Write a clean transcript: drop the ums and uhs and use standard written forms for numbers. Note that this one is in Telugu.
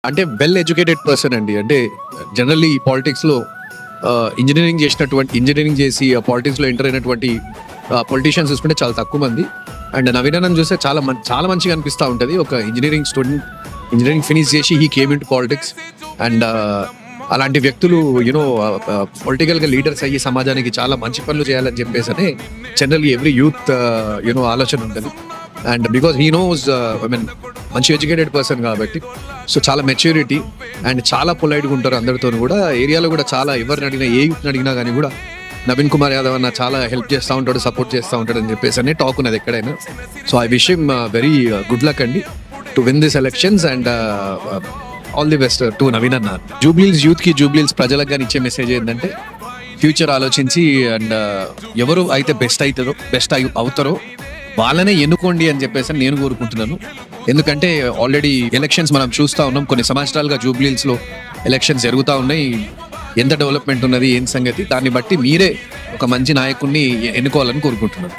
అంటే వెల్ ఎడ్యుకేటెడ్ పర్సన్ అండి. అంటే జనరల్లీ పాలిటిక్స్లో ఇంజనీరింగ్ చేసి పాలిటిక్స్లో ఎంటర్ అయినటువంటి పొలిటీషియన్స్ చూసుకుంటే చాలా తక్కువ మంది. అండ్ నవీన్ అన్నని చూస్తే చాలా మంచిగా అనిపిస్తూ ఉంటుంది. ఒక ఇంజనీరింగ్ స్టూడెంట్, ఇంజనీరింగ్ ఫినిష్ చేసి he came in to politics. And అలాంటి వ్యక్తులు పొలిటికల్గా లీడర్స్ అయ్యి సమాజానికి చాలా మంచి పనులు చేయాలని చెప్పేసి అని జనరల్లీ ఎవ్రీ యూత్ ఆలోచన ఉంటుంది. అండ్ బికాస్ హీ నోస్ మంచి ఎడ్యుకేటెడ్ పర్సన్ కాబట్టి సో చాలా మెచ్యూరిటీ అండ్ చాలా పొలైట్గా ఉంటారు అందరితో కూడా. ఏరియాలో కూడా చాలా ఎవరిని అడిగినా, ఏ యూత్ని అడిగినా కానీ కూడా నవీన్ కుమార్ యాదవ్ అన్న చాలా హెల్ప్ చేస్తూ ఉంటాడు, సపోర్ట్ చేస్తూ ఉంటాడు అని చెప్పేసి అనే టాక్ ఉన్నది ఎక్కడైనా. So I wish him very good luck అండి to win this elections and all the best to Naveen అన్న. జూబ్లీహిల్స్ యూత్కి, జూబ్లీహిల్స్ ప్రజలకు కానీ ఇచ్చే మెసేజ్ ఏంటంటే ఫ్యూచర్ ఆలోచించి అండ్ ఎవరు అయితే బెస్ట్ అవుతారో వాళ్ళనే ఎన్నుకోండి అని చెప్పేసి నేను కోరుకుంటున్నాను. ఎందుకంటే ఆల్రెడీ ఎలక్షన్స్ మనం చూస్తూ ఉన్నాం, కొన్ని సంవత్సరాలుగా జూబ్లీహిల్స్లో ఎలక్షన్స్ జరుగుతూ ఉన్నాయి. ఎంత డెవలప్మెంట్ ఉన్నది, ఏం సంగతి, దాన్ని బట్టి మీరే ఒక మంచి నాయకుడిని ఎన్నుకోవాలని కోరుకుంటున్నాను.